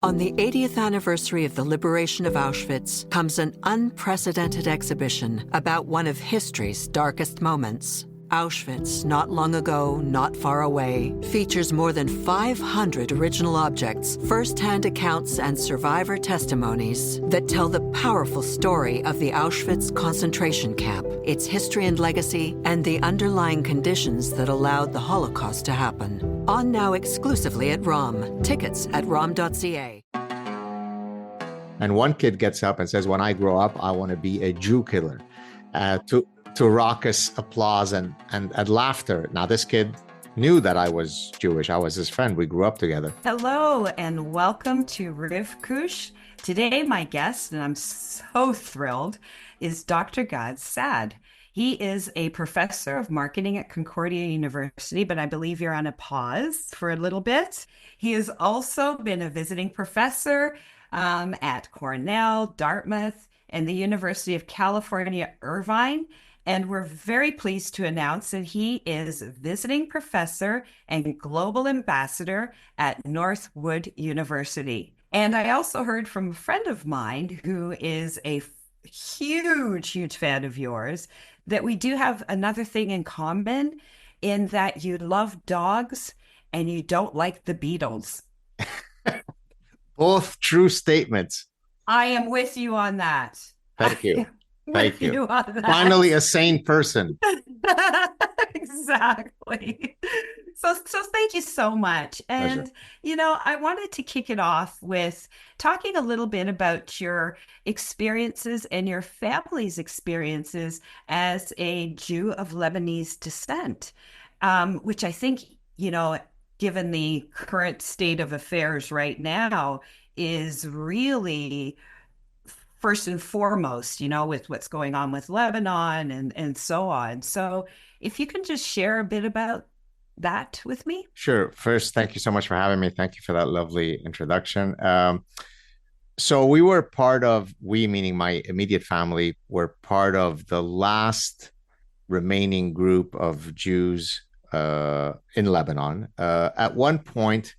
On the 80th anniversary of the liberation of Auschwitz comes an unprecedented exhibition about one of history's darkest moments. Auschwitz, not long ago, not far away, features more than 500 original objects, first-hand accounts, and survivor testimonies that tell the powerful story of the Auschwitz concentration camp, its history and legacy, and the underlying conditions that allowed the Holocaust to happen. On now exclusively at ROM. Tickets at rom.ca. And one kid gets up and says, when I grow up, I want to be a Jew killer. To raucous applause and laughter. Now, this kid knew that I was Jewish. I was his friend. We grew up together. Hello, and welcome to Rivka. Today, my guest, and I'm so thrilled, is Dr. Gad Saad. He is a professor of marketing at Concordia University, but I believe you're on a pause for a little bit. He has also been a visiting professor at Cornell, Dartmouth, and the University of California, Irvine. And we're very pleased to announce that he is visiting professor and global ambassador at Northwood University. And I also heard from a friend of mine who is a huge fan of yours that we do have another thing in common in that you love dogs and you don't like the Beatles. Both true statements. I am with you on that. Thank you. Thank you. Finally, a sane person. Exactly. So thank you so much. And, Pleasure. I wanted to kick it off with talking a little bit about your experiences and your family's experiences as a Jew of Lebanese descent, which I think, given the current state of affairs right now, is really first and foremost, with what's going on with Lebanon and so on. So if you can just share a bit about that with me. Sure. First, thank you so much for having me. Thank you for that lovely introduction. So we meaning my immediate family, were part of the last remaining group of Jews in Lebanon. At one point,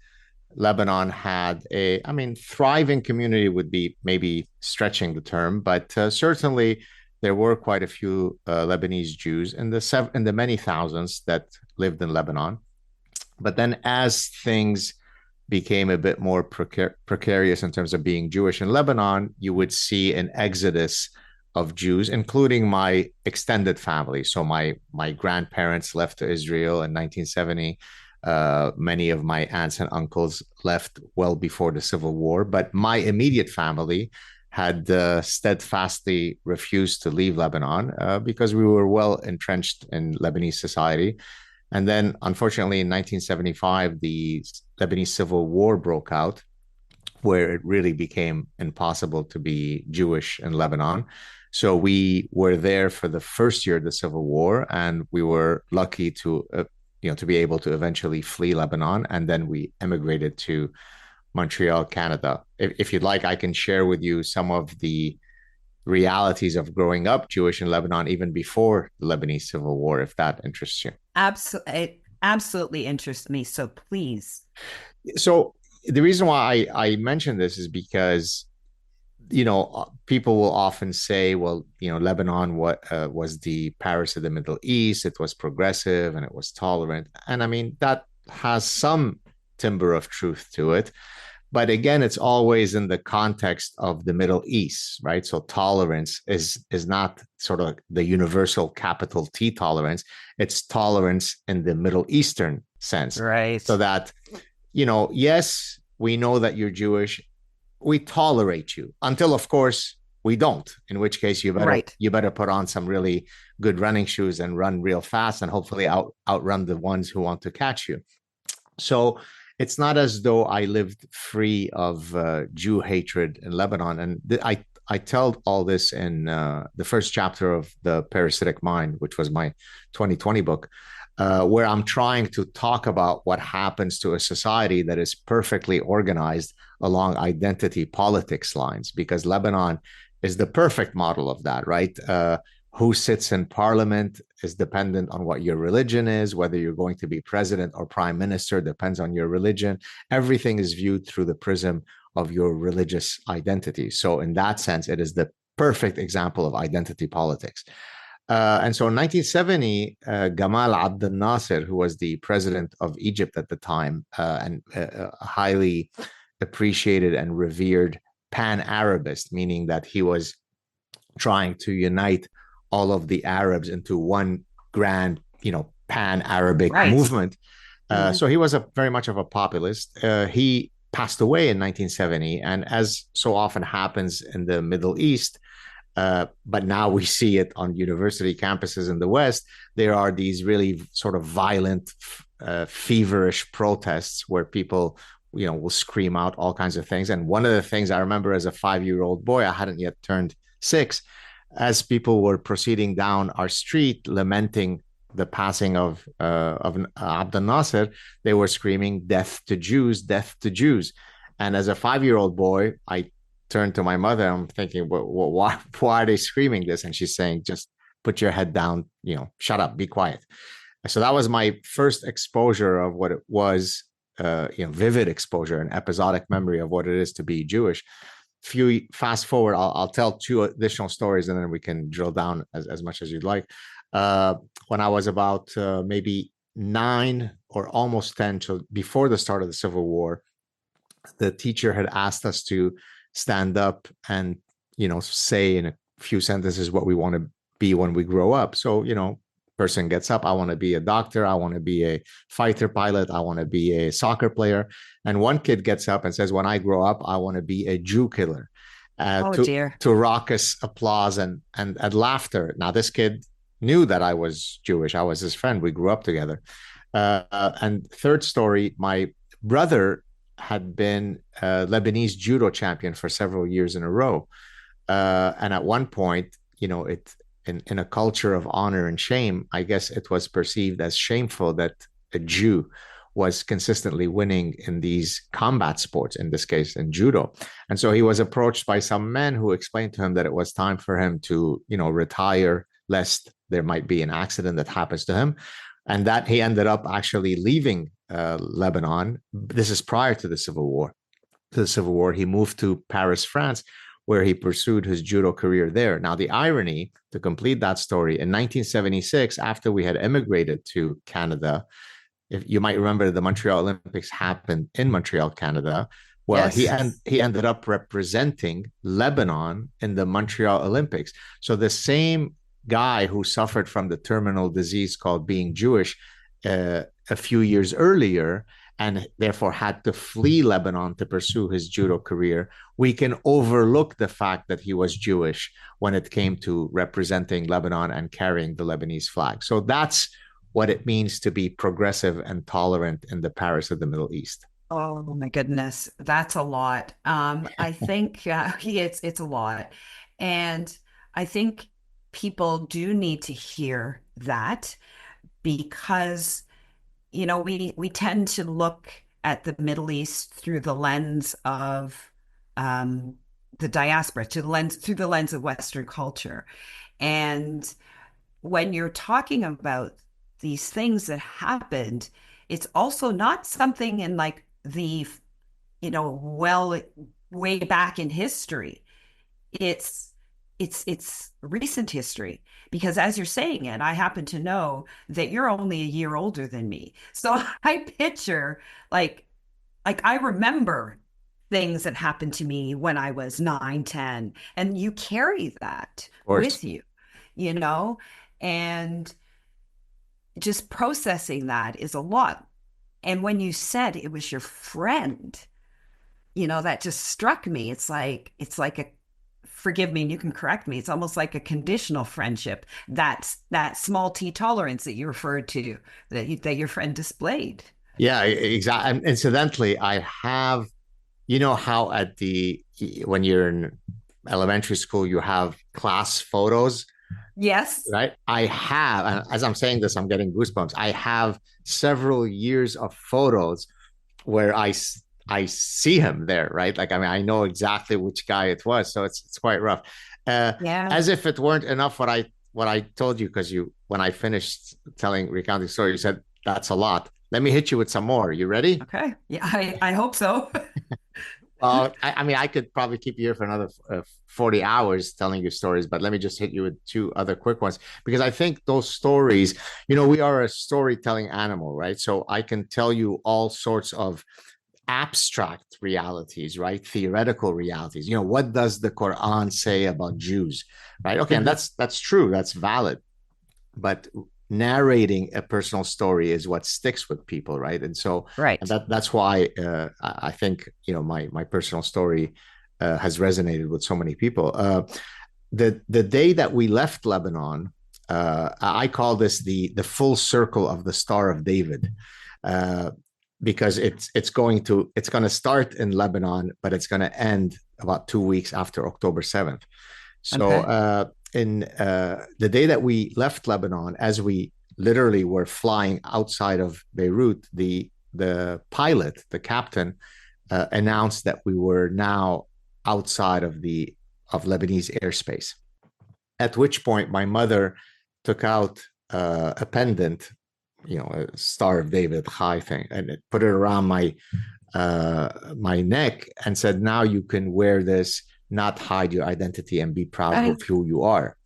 Lebanon had thriving community would be maybe stretching the term, but certainly there were quite a few Lebanese Jews in the many thousands that lived in Lebanon. But then as things became a bit more precarious in terms of being Jewish in Lebanon, you would see an exodus of Jews, including my extended family. So my grandparents left to Israel in 1970. Many of my aunts and uncles left well before the Civil War, but my immediate family had steadfastly refused to leave Lebanon because we were well entrenched in Lebanese society. And then, unfortunately, in 1975, the Lebanese Civil War broke out, where it really became impossible to be Jewish in Lebanon. So we were there for the first year of the Civil War, and we were lucky to be able to eventually flee Lebanon. And then we emigrated to Montreal, Canada. If you'd like, I can share with you some of the realities of growing up Jewish in Lebanon, even before the Lebanese Civil War, if that interests you. It absolutely interests me. So please. So the reason why I mention this is because, people will often say, well, Lebanon was the Paris of the Middle East. It was progressive and it was tolerant. And that has some timber of truth to it. But again, it's always in the context of the Middle East, right? So tolerance is not sort of the universal capital T tolerance. It's tolerance in the Middle Eastern sense. Right. So that, yes, we know that you're Jewish. We tolerate you until, of course, we don't, in which case you better put on some really good running shoes and run real fast and hopefully outrun the ones who want to catch you. So it's not as though I lived free of Jew hatred in Lebanon. And I tell all this in the first chapter of The Parasitic Mind, which was my 2020 book, where I'm trying to talk about what happens to a society that is perfectly organized along identity politics lines, because Lebanon is the perfect model of that, right? Who sits in parliament is dependent on what your religion is. Whether you're going to be president or prime minister depends on your religion. Everything is viewed through the prism of your religious identity. So in that sense, it is the perfect example of identity politics. And so in 1970, Gamal Abdel Nasser, who was the president of Egypt at the time, and a highly appreciated and revered pan-Arabist, meaning that he was trying to unite all of the Arabs into one grand, pan-Arabic movement. So he was very much of a populist. He passed away in 1970, and as so often happens in the Middle East, but now we see it on university campuses in the West, there are these really sort of violent, feverish protests where people, will scream out all kinds of things. And one of the things I remember as a 5-year-old boy, I hadn't yet turned 6, as people were proceeding down our street lamenting the passing of Abdel Nasser, they were screaming, "Death to Jews, death to Jews." And as a 5-year-old boy, I turned to my mother. I'm thinking, why are they screaming this? And she's saying, "Just put your head down, shut up, be quiet." So that was my first exposure of what it was, vivid exposure and episodic memory of what it is to be Jewish. Fast forward, I'll tell 2 additional stories, and then we can drill down as much as you'd like. When I was about maybe 9 or almost 10, so before the start of the Civil War, the teacher had asked us to stand up and, say in a few sentences what we want to be when we grow up. So, person gets up, I want to be a doctor, I want to be a fighter pilot, I want to be a soccer player. And one kid gets up and says, when I grow up, I want to be a Jew killer. To raucous applause and laughter. Now, this kid knew that I was Jewish. I was his friend. We grew up together. And third story, my brother had been a Lebanese judo champion for several years in a row. And at one point, in a culture of honor and shame, I guess it was perceived as shameful that a Jew was consistently winning in these combat sports, in this case in judo. And so he was approached by some men who explained to him that it was time for him to, retire, lest there might be an accident that happens to him. And that he ended up actually leaving Lebanon. This is prior to the Civil War. To the Civil War, he moved to Paris, France, where he pursued his judo career there. Now, the irony, to complete that story, in 1976, after we had immigrated to Canada, if you might remember, the Montreal Olympics happened in Montreal, Canada. Well, yes. he ended up representing Lebanon in the Montreal Olympics. So the same guy who suffered from the terminal disease called being Jewish a few years earlier, and therefore had to flee Lebanon to pursue his judo career, we can overlook the fact that he was Jewish when it came to representing Lebanon and carrying the Lebanese flag. So that's what it means to be progressive and tolerant in the Paris of the Middle East. Oh my goodness, that's a lot. I think it's a lot. And I think people do need to hear that, because we tend to look at the Middle East through the lens of the diaspora, through the lens of Western culture. And when you're talking about these things that happened, it's also not something in like the, way back in history. It's recent history, because as you're saying it, I happen to know that you're only a year older than me. So I picture like I remember things that happened to me when I was 9, 10, and you carry that with you, and just processing that is a lot. And when you said it was your friend, that just struck me. It's like a, forgive me, and you can correct me, it's almost like a conditional friendship. That's that small t tolerance that you referred to, that your friend displayed. Yeah, exactly. And incidentally, I have, how when you're in elementary school, you have class photos. Yes. Right. I have, and as I'm saying this, I'm getting goosebumps. I have several years of photos where I see him there, right? Like, I know exactly which guy it was. So it's quite rough. As if it weren't enough what I told you, because when I finished recounting the story, you said, that's a lot. Let me hit you with some more. You ready? Okay. Yeah, I hope so. I mean, I could probably keep you here for another 40 hours telling you stories, but let me just hit you with two other quick ones because I think those stories, we are a storytelling animal, right? So I can tell you all sorts of abstract realities, right? Theoretical realities. What does the Quran say about Jews, right? Okay, and Mhm. that's true, that's valid. But narrating a personal story is what sticks with people, right? And so and Right. that's why I think my personal story has resonated with so many people. The day that we left Lebanon, I call this the full circle of the Star of David, uh, because it's going to start in Lebanon, but it's going to end about 2 weeks after October 7th. So Okay. in the day that we left Lebanon, as we literally were flying outside of Beirut, the pilot, the captain, announced that we were now outside of Lebanese airspace. At which point, my mother took out a pendant, a Star of David high thing, and it put it around my neck and said, "Now you can wear this, not hide your identity, and be proud I, of who you are."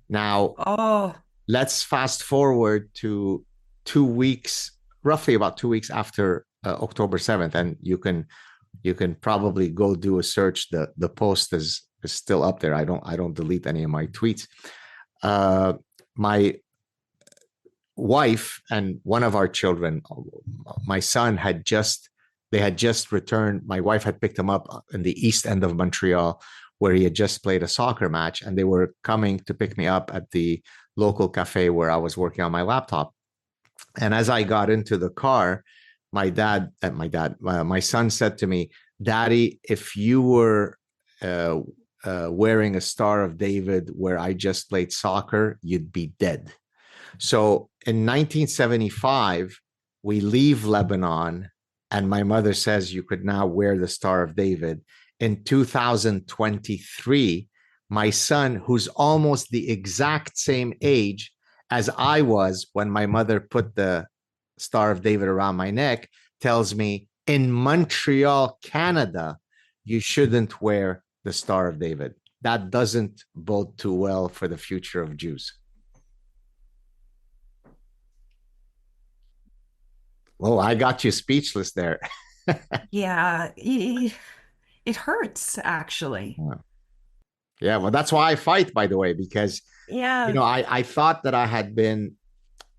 Now, oh, let's fast forward to 2 weeks, roughly about 2 weeks after October 7th, and you can probably go do a search. The post is still up there. I don't delete any of my tweets. My wife and one of our children, my son, they had just returned. My wife had picked him up in the east end of Montreal, where he had just played a soccer match, and they were coming to pick me up at the local cafe where I was working on my laptop. And as I got into the car, my son said to me, "Daddy, if you were wearing a Star of David where I just played soccer, you'd be dead." So in 1975, we leave Lebanon, and my mother says you could now wear the Star of David. In 2023, my son, who's almost the exact same age as I was when my mother put the Star of David around my neck, tells me in Montreal, Canada, you shouldn't wear the Star of David. That doesn't bode too well for the future of Jews. Well, I got you speechless there. yeah. It hurts, actually. Yeah, well, that's why I fight, by the way, because Yeah. I thought that I had been,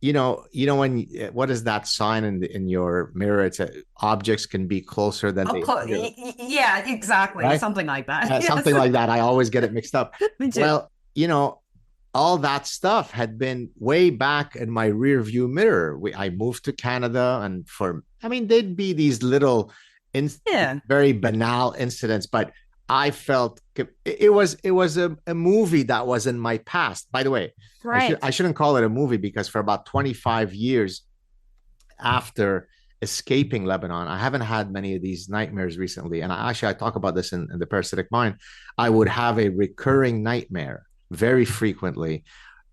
when what is that sign in your mirror? It's objects can be closer than Up they close. appear, Yeah, exactly. right? Something like that. Yes. Something like that. I always get it mixed up. Me too. Well, all that stuff had been way back in my rear view mirror. I moved to Canada, and I mean, there'd be these little, in, Yeah. very banal incidents, but I felt it was a movie that was in my past. By the way, I Right. shouldn't call it a movie because for about 25 years after escaping Lebanon, I haven't had many of these nightmares recently. And I talk about this in the Parasitic Mind. I would have a recurring nightmare very frequently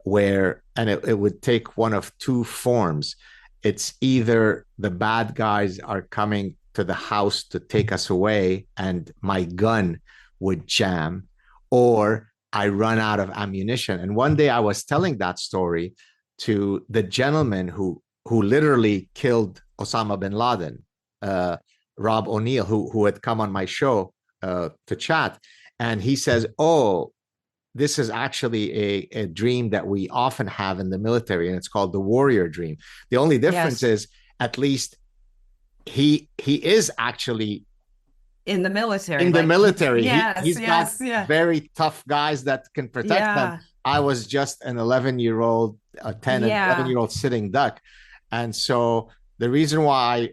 and it would take one of two forms. It's either the bad guys are coming to the house to take us away and my gun would jam, or I run out of ammunition. And one day I was telling that story to the gentleman who literally killed Osama bin Laden, Rob O'Neill, who had come on my show to chat. And he says, "Oh, this is actually a dream that we often have in the military, and it's called the warrior dream. The only difference Yes. is, at least he is actually In the military. in the Like he's military. yes, He's got yes, yeah. very tough guys that can protect them. Yeah. I was just an 11-year-old, a 10 and 11 Yeah. year old sitting duck. And so the reason why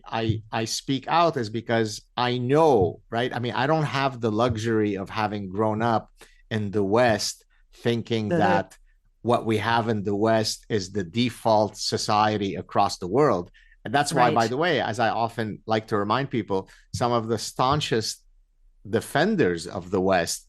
I speak out is because I know, right? I mean, I don't have the luxury of having grown up in the West thinking The that what we have in the West is the default society across the world. And that's why, by right. the way, as I often like to remind people, some of the staunchest defenders of the West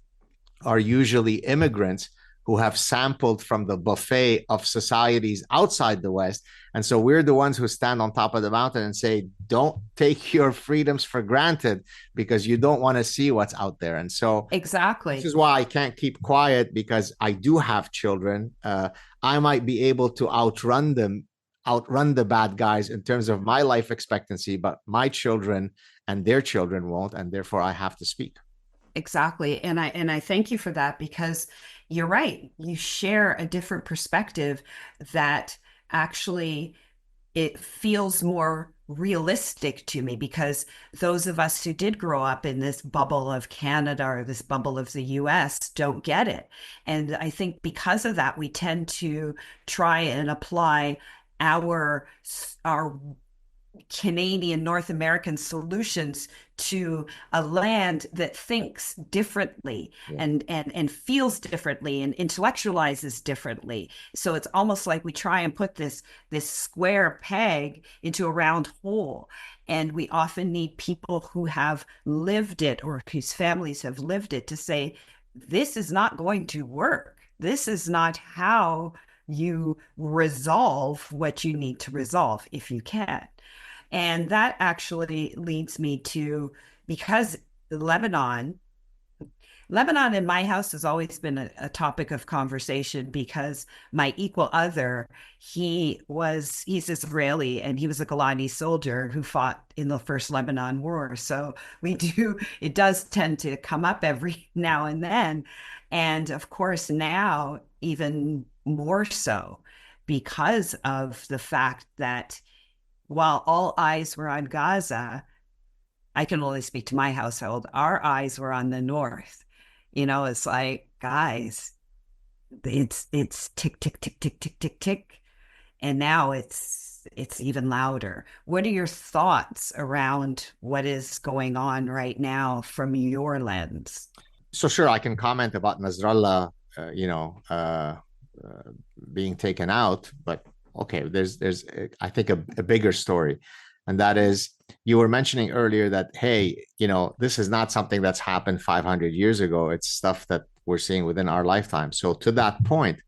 are usually immigrants who have sampled from the buffet of societies outside the West. And so we're the ones who stand on top of the mountain and say, don't take your freedoms for granted because you don't want to see what's out there. And so this is Exactly. why I can't keep quiet, because I do have children. I might be able to outrun the bad guys in terms of my life expectancy, but my children and their children won't. And therefore I have to speak. Exactly. And I thank you for that, because you're right. You share a different perspective that actually it feels more realistic to me, because those of us who did grow up in this bubble of Canada or this bubble of the US don't get it. And I think because of that, we tend to try and apply our Canadian, North American solutions to a land that thinks differently, Yeah. and feels differently and intellectualizes differently. So it's almost like we try and put this square peg into a round hole. And we often need people who have lived it, or whose families have lived it, to say, this is not going to work. This is not how you resolve what you need to resolve, if you can. And that actually leads me to, because Lebanon, Lebanon in my house has always been a topic of conversation, because my equal other, he's Israeli, and he was a Golani soldier who fought in the first Lebanon war. So it does tend to come up every now and then. And of course, now even more so, because of the fact that while all eyes were on Gaza, I can only speak to my household, our eyes were on the north. It's like, guys, it's tick, tick, tick, tick, tick, tick, tick. And now it's even louder. What are your thoughts around what is going on right now from your lens? So sure, I can comment about Nasrallah, being taken out, but okay, there's I think a bigger story, and that is, you were mentioning earlier that, hey, this is not something that's happened 500 years ago. It's stuff that we're seeing within our lifetime. So to that point,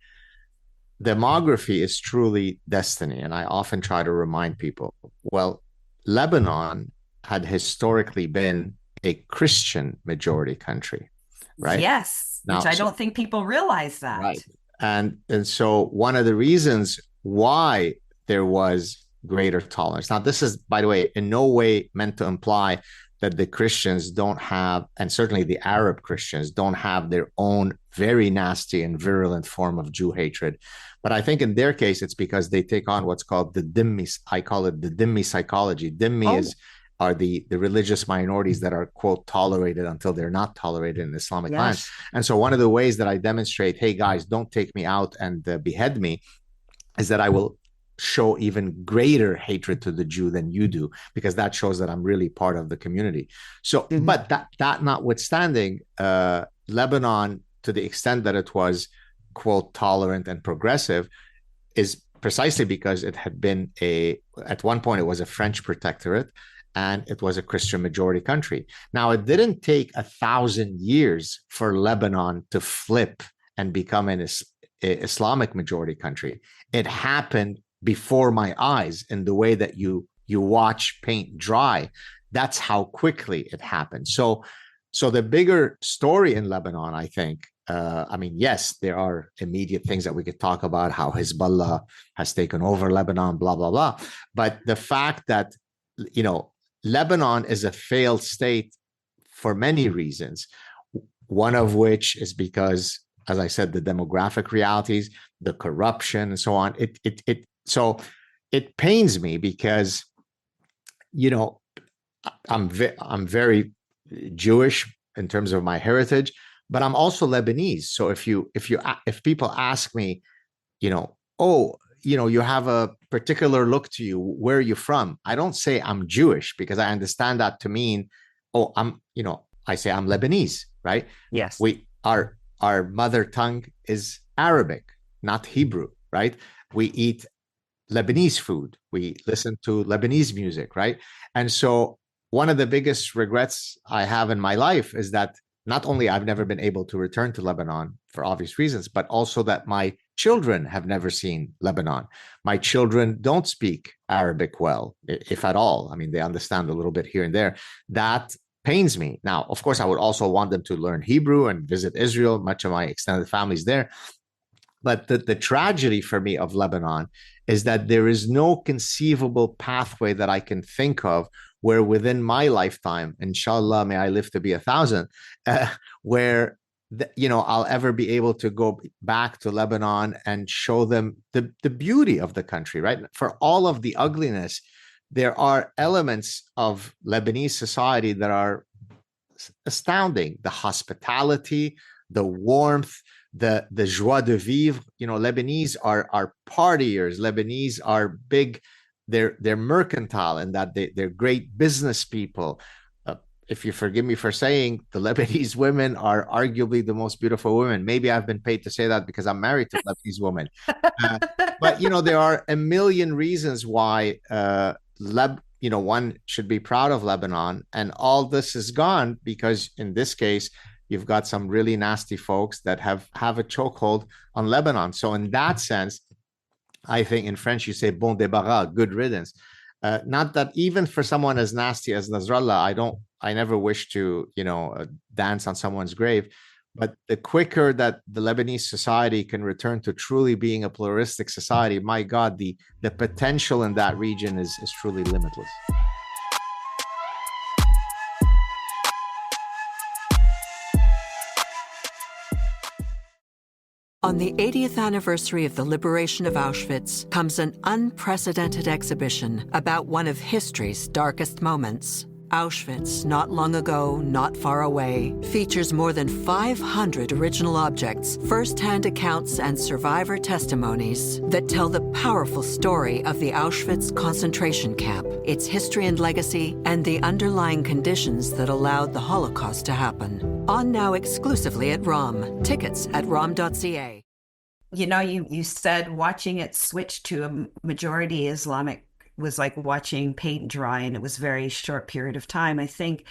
demography is truly destiny, and I often try to remind people, well, Lebanon had historically been a Christian majority country, right? Yes, which Now, I so don't think people realize that. right. And so one of the reasons why there was greater tolerance. Now, this is, by the way, in no way meant to imply that the Christians don't have, and certainly the Arab Christians don't have, their own very nasty and virulent form of Jew hatred. But I think in their case, it's because they take on what's called the dhimmi. I call it the dhimmi psychology. Dhimmi Oh, are the religious minorities that are, quote, tolerated until they're not tolerated in Islamic lands. yes. And so one of the ways that I demonstrate, hey, guys, don't take me out and behead me, is that I will show even greater hatred to the Jew than you do, because that shows that I'm really part of the community. So, Mhm. but that notwithstanding, Lebanon, to the extent that it was, quote, tolerant and progressive, is precisely because it had been at one point, it was a French protectorate, and it was a Christian majority country. Now, it didn't take 1,000 years for Lebanon to flip and become an Islamic majority country. It happened before my eyes, in the way that you watch paint dry. That's how quickly it happened. So the bigger story in Lebanon, I think, I mean, yes, there are immediate things that we could talk about, how Hezbollah has taken over Lebanon, blah, blah, blah. But the fact that, Lebanon is a failed state for many reasons, one of which is because, as I said, the demographic realities, the corruption, and so on. So it pains me because, I'm very Jewish in terms of my heritage, but I'm also Lebanese. So if people ask me, oh, you have a particular look to you, where are you from? I don't say I'm Jewish, because I understand that to mean, oh, I say I'm Lebanese, right? Yes. Our mother tongue is Arabic, not Hebrew, right? We eat Lebanese food. We listen to Lebanese music, right? And so one of the biggest regrets I have in my life is that not only I've never been able to return to Lebanon for obvious reasons, but also that my children have never seen Lebanon. My children don't speak Arabic well, if at all. I mean, they understand a little bit here and there. That pains me. Now, of course, I would also want them to learn Hebrew and visit Israel. Much of my extended family is there. But the tragedy for me of Lebanon is that there is no conceivable pathway that I can think of where within my lifetime, inshallah, may I live to be 1,000, where I'll ever be able to go back to Lebanon and show them the beauty of the country, right? For all of the ugliness, there are elements of Lebanese society that are astounding. The hospitality, the warmth, the joie de vivre. Lebanese are partiers. Lebanese are big. They're mercantile in that they're great business people. If you forgive me for saying, the Lebanese women are arguably the most beautiful women. Maybe I've been paid to say that because I'm married to a Lebanese woman. But there are a million reasons why one should be proud of Lebanon, and all this is gone because in this case, you've got some really nasty folks that have a chokehold on Lebanon. So in that sense, I think in French you say bon débarras, good riddance. Not that even for someone as nasty as Nasrallah, I never wish to, dance on someone's grave. But the quicker that the Lebanese society can return to truly being a pluralistic society, my God, the potential in that region is truly limitless. On the 80th anniversary of the liberation of Auschwitz comes an unprecedented exhibition about one of history's darkest moments. Auschwitz, not long ago, not far away, features more than 500 original objects, first-hand accounts, and survivor testimonies that tell the powerful story of the Auschwitz concentration camp, its history and legacy, and the underlying conditions that allowed the Holocaust to happen. On now exclusively at ROM. Tickets at rom.ca. You said watching it switch to a majority Islamic was like watching paint dry, and it was a very short period of time. I think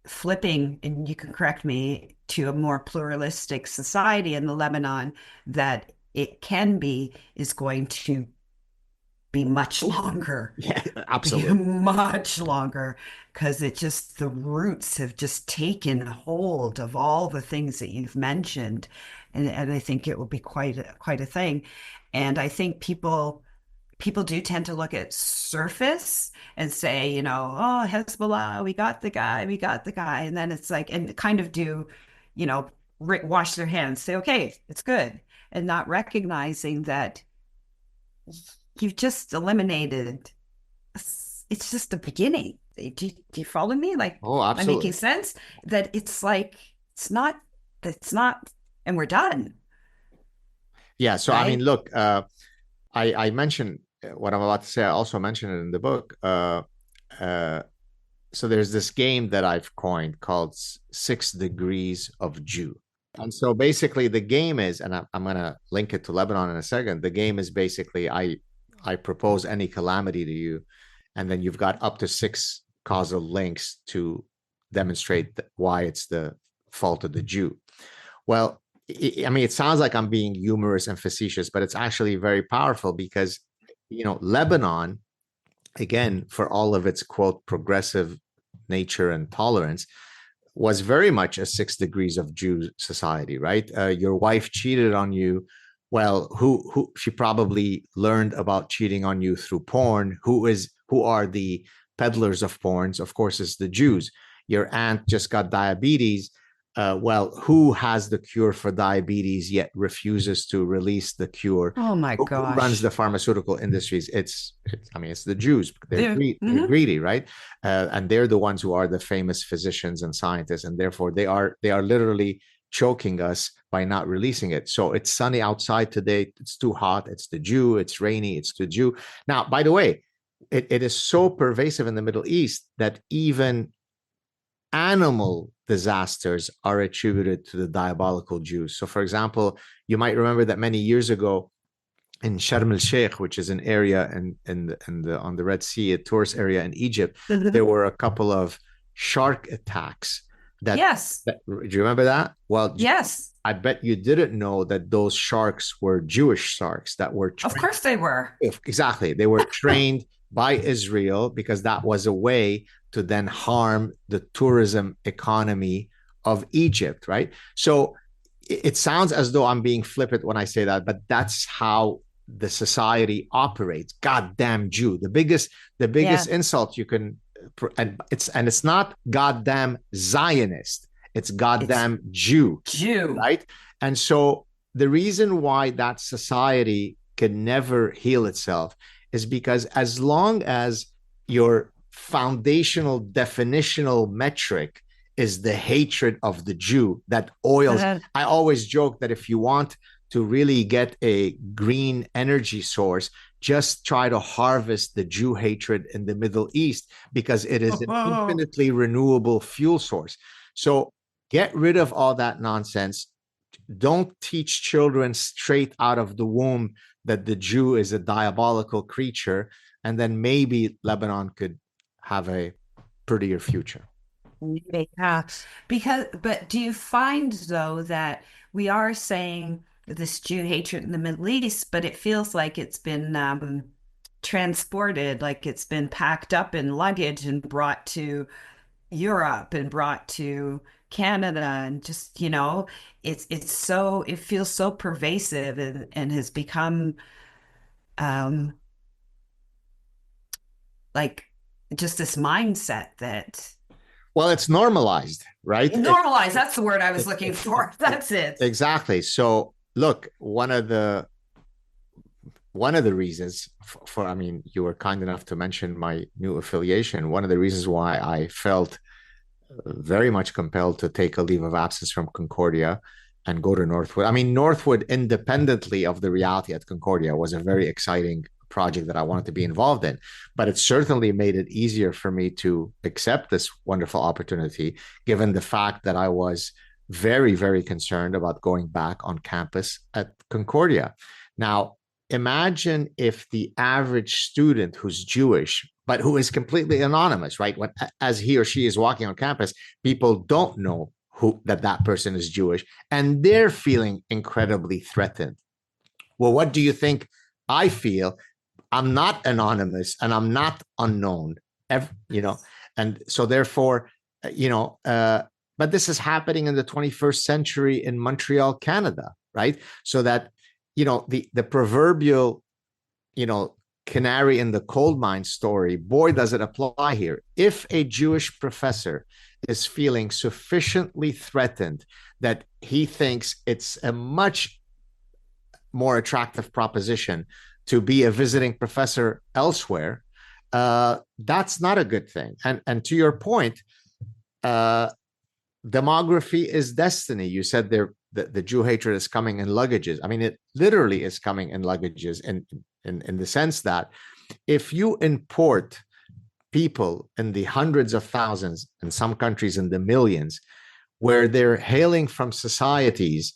flipping, and you can correct me, to a more pluralistic society in the Lebanon that it can be is going to be much longer. Yeah, absolutely. Much longer, because the roots have just taken hold of all the things that you've mentioned. And I think it will be quite a thing. And I think people do tend to look at surface and say, oh, Hezbollah, we got the guy. And then it's like, and kind of do, wash their hands, say, okay, it's good. And not recognizing that you've just eliminated, it's just the beginning. Do you follow me? Like, oh, absolutely. Am I making sense? That it's like, it's not, and we're done. Yeah. So, right? I mean, look, I mentioned what I'm about to say. I also mentioned it in the book. So there's this game that I've coined called 6 Degrees of Jew. And so basically the game is, and I'm going to link it to Lebanon in a second. The game is basically, I propose any calamity to you, and then you've got up to 6 causal links to demonstrate why it's the fault of the Jew. Well, it sounds like I'm being humorous and facetious, but it's actually very powerful because, Lebanon, again, for all of its, quote, progressive nature and tolerance, was very much a 6 degrees of Jew society, right? Your wife cheated on you. Well, who she probably learned about cheating on you through porn. Who are the peddlers of porns? Of course, it's the Jews. Your aunt just got diabetes. Well, who has the cure for diabetes yet refuses to release the cure? Oh my gosh! Who runs the pharmaceutical industries? It's the Jews. They're greedy, right? And they're the ones who are the famous physicians and scientists, and therefore they are literally choking us by not releasing it. So it's sunny outside today. It's too hot. It's the Jew. It's rainy. It's the Jew. Now, by the way, it is so pervasive in the Middle East that even animal disasters are attributed to the diabolical Jews. So, for example, you might remember that many years ago in Sharm el-Sheikh, which is an area on the Red Sea, a tourist area in Egypt, there were a couple of shark attacks That, Yes. do you remember that? Well, Yes. I bet you didn't know that those sharks were Jewish sharks that were Of trained. course they were. Exactly. They were trained by Israel because that was a way to then harm the tourism economy of Egypt, right? So it sounds as though I'm being flippant when I say that, but that's how the society operates. Goddamn Jew. The biggest Yeah. insult you can, and it's not goddamn Zionist. It's It's goddamn Jew, Jew. right? And so the reason why that society can never heal itself is because as long as your foundational definitional metric is the hatred of the Jew that oils. I always joke that if you want to really get a green energy source, just try to harvest the Jew hatred in the Middle East because it is an infinitely renewable fuel source. So get rid of all that nonsense. Don't teach children straight out of the womb that the Jew is a diabolical creature, and then maybe Lebanon could have a prettier future. Yeah. But do you find though that we are saying this Jew hatred in the Middle East, but it feels like it's been transported, like it's been packed up in luggage and brought to Europe and brought to Canada, and just, it feels so pervasive, and has become um like just this mindset that Well, it's normalized, right? normalized. That's the word I was It, looking it, for. it, That's it. exactly. So look, one of the reasons for, I mean, you were kind enough to mention my new affiliation. One of the reasons why I felt very much compelled to take a leave of absence from Concordia and go to Northwood. I mean, Northwood, independently of the reality at Concordia, was a very exciting project that I wanted to be involved in. But it certainly made it easier for me to accept this wonderful opportunity, given the fact that I was very, very concerned about going back on campus at Concordia. Now, imagine if the average student who's Jewish, but who is completely anonymous, right? When, as he or she is walking on campus, people don't know that person is Jewish, and they're feeling incredibly threatened. Well, what do you think I feel? I'm not anonymous and I'm not unknown, and so therefore, but this is happening in the 21st century in Montreal, Canada, right? So that, the proverbial, canary in the coal mine story, boy, does it apply here. If a Jewish professor is feeling sufficiently threatened that he thinks it's a much more attractive proposition to be a visiting professor elsewhere, that's not a good thing. And to your point, demography is destiny. You said the Jew hatred is coming in luggages. I mean, it literally is coming in luggages, in the sense that if you import people in the hundreds of thousands, in some countries in the millions, where they're hailing from societies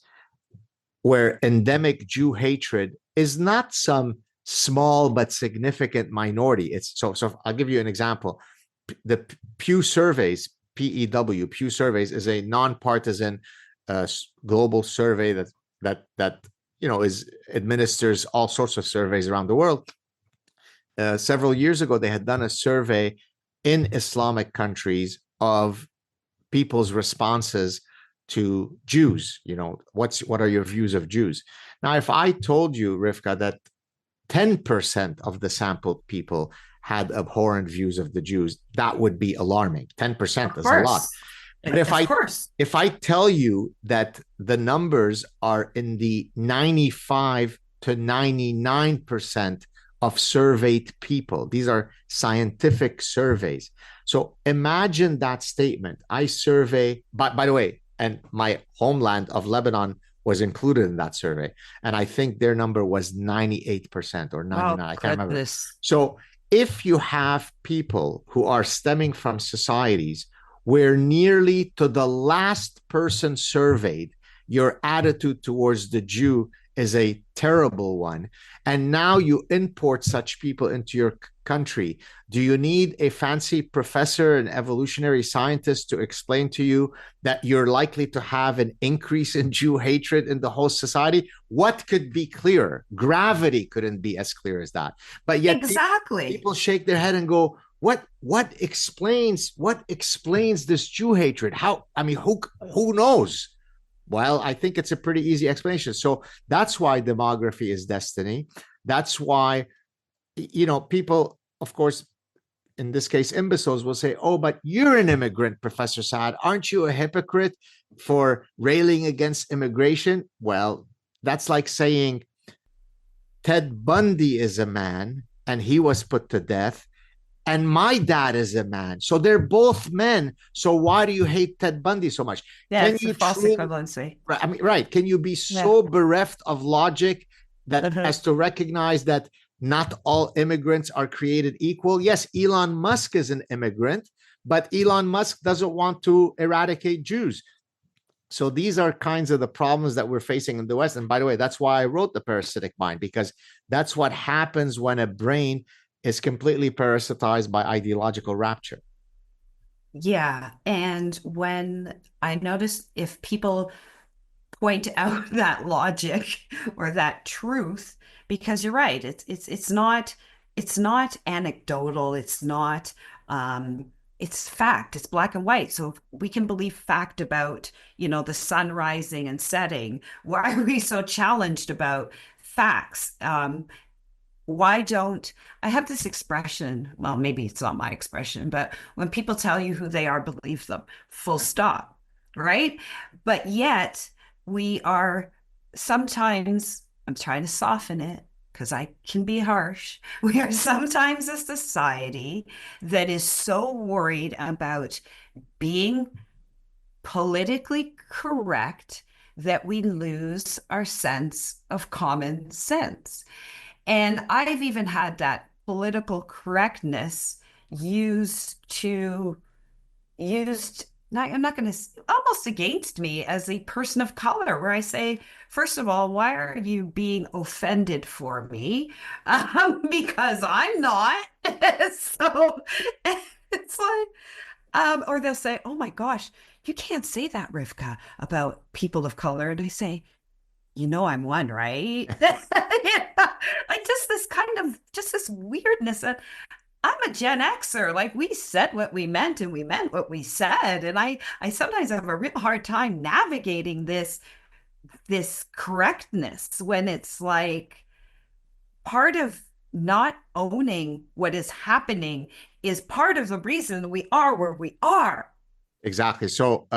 where endemic Jew hatred is not some small but significant minority. It's so I'll give you an example. The Pew Surveys, Pew Surveys, is a nonpartisan global survey that administers all sorts of surveys around the world. Several years ago, they had done a survey in Islamic countries of people's responses to Jews. What are your views of Jews? Now, if I told you, Rivka, that 10% of the sampled people had abhorrent views of the Jews, that would be alarming. 10% is a lot. But if I tell you that the numbers are in the 95 to 99% of surveyed people, these are scientific surveys. So imagine that statement. I survey, by the way, and my homeland of Lebanon was included in that survey. And I think their number was 98% or 99%. I can't remember. So if you have people who are stemming from societies where nearly to the last person surveyed, your attitude towards the Jew is a terrible one, and now you import such people into your country? Do you need a fancy professor, an evolutionary scientist to explain to you that you're likely to have an increase in Jew hatred in the host society? What could be clearer? Gravity couldn't be as clear as that. But yet Exactly. people shake their head and go, what explains this Jew hatred? How, I mean, who knows? Well, I think it's a pretty easy explanation. So that's why demography is destiny. That's why, people, of course, in this case, imbeciles will say, oh, but you're an immigrant, Professor Saad. Aren't you a hypocrite for railing against immigration? Well, that's like saying Ted Bundy is a man and he was put to death, and my dad is a man. So they're both men. So why do you hate Ted Bundy so much? Yeah, it's a false equivalency. Right. I mean, right. Can you be so bereft of logic that as to recognize that not all immigrants are created equal? Yes, Elon Musk is an immigrant, but Elon Musk doesn't want to eradicate Jews. So these are kinds of the problems that we're facing in the West. And by the way, that's why I wrote The Parasitic Mind, because that's what happens when a brain is completely parasitized by ideological rapture. Yeah. And when I notice if people point out that logic or that truth, because you're right, it's not anecdotal, it's fact, it's black and white. So if we can believe fact about, the sun rising and setting, why are we so challenged about facts? Why don't I have this expression? Well, maybe it's not my expression, but when people tell you who they are, believe them, full stop, right? But yet we are sometimes, I'm trying to soften it because I can be harsh. We are sometimes a society that is so worried about being politically correct that we lose our sense of common sense. And I've even had that political correctness I'm not going to, almost against me as a person of color, where I say, first of all, why are you being offended for me? Because I'm not. So it's like, or they'll say, oh my gosh, you can't say that, Rivka, about people of color. And I say, I'm one, right? Like just this weirdness. I'm a Gen Xer. Like, we said what we meant and we meant what we said. And I sometimes have a real hard time navigating this correctness when it's like part of not owning what is happening is part of the reason we are where we are. Exactly. So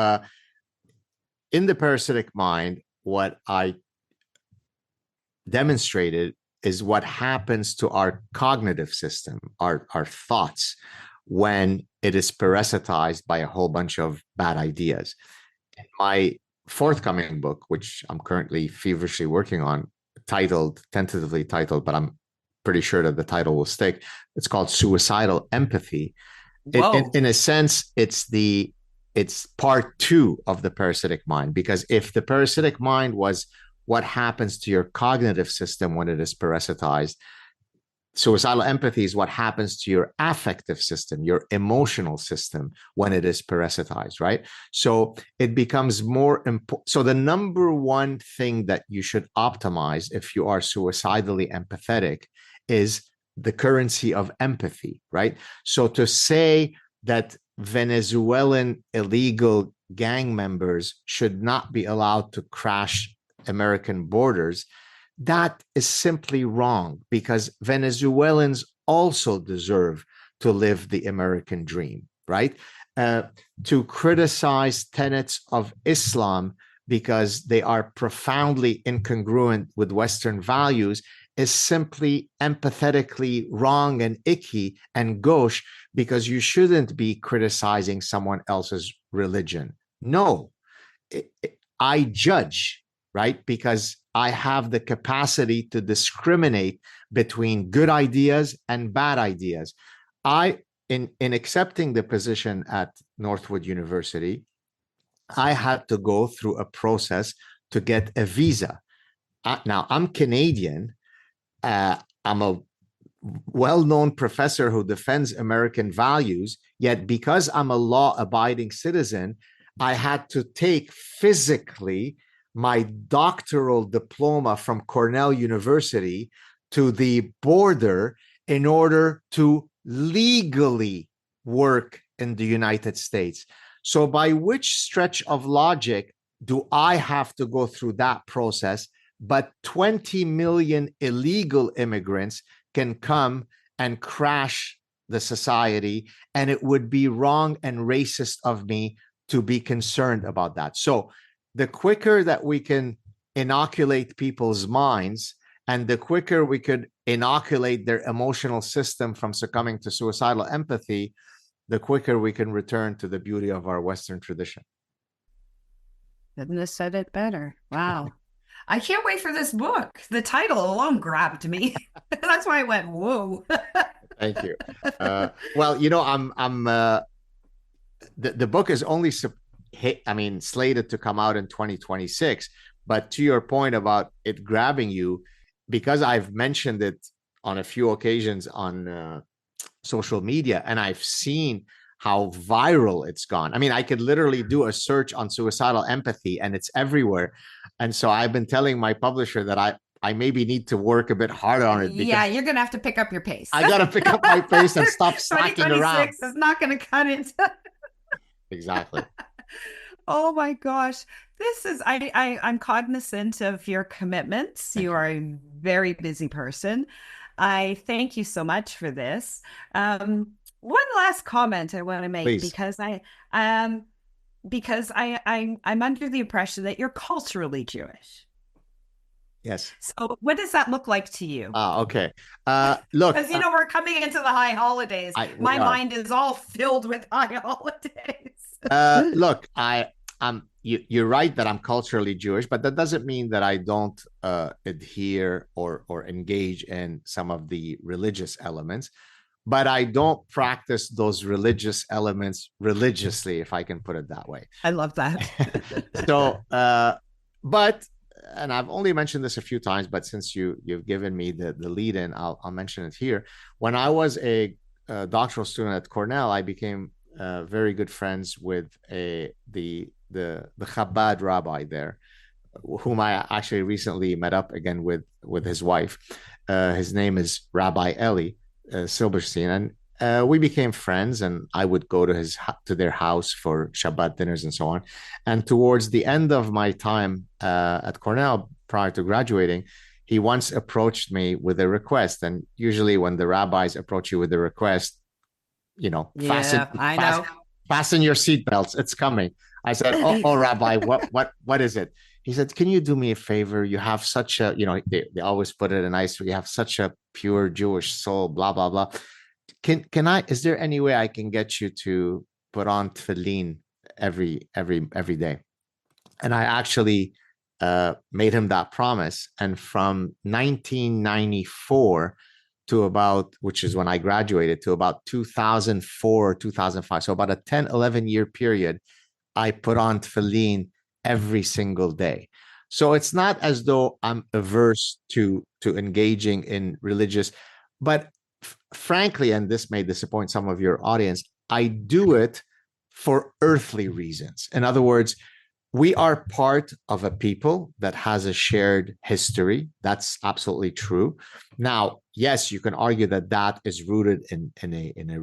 in The Parasitic Mind, what I demonstrated is what happens to our cognitive system, our thoughts, when it is parasitized by a whole bunch of bad ideas. In my forthcoming book, which I'm currently feverishly working on, tentatively titled, but I'm pretty sure that the title will stick. It's called Suicidal Empathy. In a sense, it's part 2 of The Parasitic Mind, because if The Parasitic Mind was what happens to your cognitive system when it is parasitized, suicidal empathy is what happens to your affective system, your emotional system, when it is parasitized, right? So it becomes more important. So the number one thing that you should optimize if you are suicidally empathetic is the currency of empathy, right? So to say that Venezuelan illegal gang members should not be allowed to crash American borders, that is simply wrong, because Venezuelans also deserve to live the American dream, right? To criticize tenets of Islam because they are profoundly incongruent with Western values is simply empathetically wrong and icky and gauche, because you shouldn't be criticizing someone else's religion. No, I judge, right? Because I have the capacity to discriminate between good ideas and bad ideas. In accepting the position at Northwood University, I had to go through a process to get a visa. Now, I'm Canadian. I'm a well-known professor who defends American values, yet because I'm a law-abiding citizen, I had to take physically my doctoral diploma from Cornell University to the border in order to legally work in the United States. So by which stretch of logic do I have to go through that process? But 20 million illegal immigrants can come and crash the society, and it would be wrong and racist of me to be concerned about that. So the quicker that we can inoculate people's minds, and the quicker we could inoculate their emotional system from succumbing to suicidal empathy, the quicker we can return to the beauty of our Western tradition. Couldn't have said it better. Wow. I can't wait for this book. The title alone grabbed me. That's why I went, whoa. Thank you. Well, the book is only slated to come out in 2026. But to your point about it grabbing you, because I've mentioned it on a few occasions on social media, and I've seen how viral it's gone. I mean, I could literally do a search on suicidal empathy and it's everywhere. And so I've been telling my publisher that I maybe need to work a bit harder on it. Yeah, you're going to have to pick up your pace. I got to pick up my pace and stop slacking around. 2026 is not going to cut it. Exactly. Oh my gosh. I'm cognizant of your commitments. You are a very busy person. I thank you so much for this. One last comment I want to make. Please. Because I'm under the impression that you're culturally Jewish. Yes. So what does that look like to you? Okay. Look, because we're coming into the high holidays. My mind is all filled with high holidays. Look, you're right that I'm culturally Jewish, but that doesn't mean that I don't adhere or engage in some of the religious elements. But I don't practice those religious elements religiously, if I can put it that way. I love that. So, and I've only mentioned this a few times, but since you've given me the lead in, I'll mention it here. When I was a doctoral student at Cornell, I became very good friends with the Chabad rabbi there, whom I actually recently met up again with his wife. His name is Rabbi Eli Silberstein, and we became friends, and I would go to their house for Shabbat dinners and so on. And towards the end of my time at Cornell, prior to graduating, he once approached me with a request. And usually when the rabbis approach you with a request, fasten your seatbelts, it's coming. I said, oh Rabbi, what is it? He said, can you do me a favor? You have such a, they always put it in nice way. You have such a pure Jewish soul, blah, blah, blah. Is there any way I can get you to put on tefillin every day? And I actually made him that promise. And from 1994 to which is when I graduated, to about 2004, 2005. So about a 10, 11-year period, I put on tefillin every single day. So it's not as though I'm averse to engaging in religious, but frankly, and this may disappoint some of your audience, I do it for earthly reasons. In other words, we are part of a people that has a shared history. That's absolutely true. Now, yes, you can argue that is rooted in a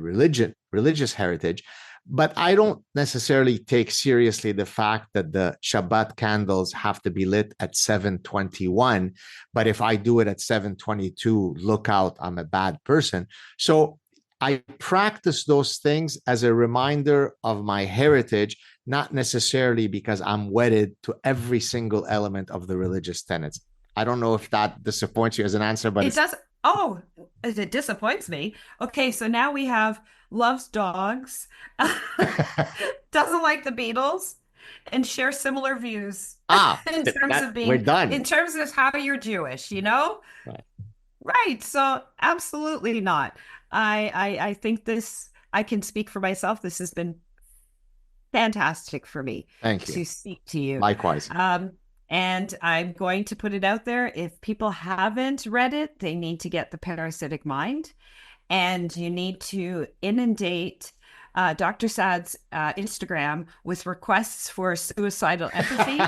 religious heritage, but I don't necessarily take seriously the fact that the Shabbat candles have to be lit at 7:21. But if I do it at 7:22, look out, I'm a bad person. So I practice those things as a reminder of my heritage, not necessarily because I'm wedded to every single element of the religious tenets. I don't know if that disappoints you as an answer, but it does. Oh, it disappoints me. Okay, so now we have loves dogs, doesn't like the Beatles, and share similar views in terms of being. We're done. In terms of how you're Jewish, Right. So absolutely not. I think I can speak for myself. This has been fantastic for me. Thank you. To speak to you. Likewise. And I'm going to put it out there. If people haven't read it, they need to get The Parasitic Mind. And you need to inundate Dr. Saad's Instagram with requests for suicidal empathy,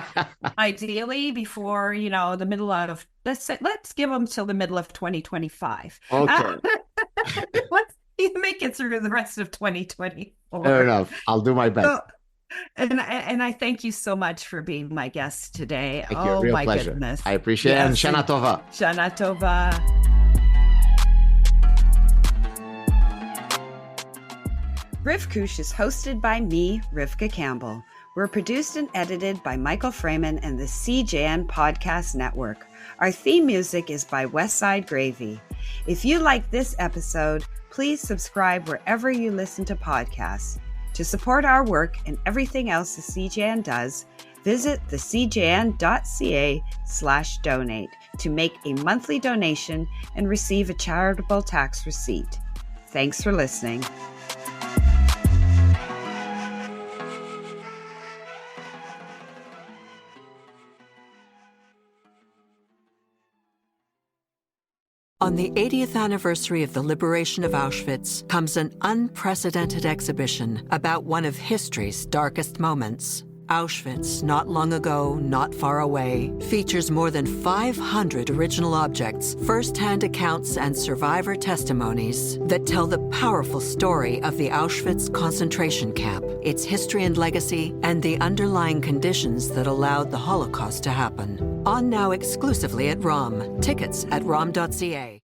ideally before, the middle of, let's give them till the middle of 2025. Okay. Let's make it through the rest of 2024. Fair enough. I'll do my best. So, and I thank you so much for being my guest today. Thank you. Real my pleasure. goodness. I appreciate it. And Shana Tova. Shana Tova. Rivkush is hosted by me, Rivka Campbell. We're produced and edited by Michael Fraiman and the CJN Podcast Network. Our theme music is by Westside Gravy. If you like this episode, please subscribe wherever you listen to podcasts. To support our work and everything else the CJN does, visit thecjn.ca/donate to make a monthly donation and receive a charitable tax receipt. Thanks for listening. On the 80th anniversary of the liberation of Auschwitz comes an unprecedented exhibition about one of history's darkest moments. Auschwitz, Not Long Ago, Not Far Away, features more than 500 original objects, first-hand accounts, and survivor testimonies that tell the powerful story of the Auschwitz concentration camp, its history and legacy, and the underlying conditions that allowed the Holocaust to happen. On now exclusively at ROM. Tickets at rom.ca.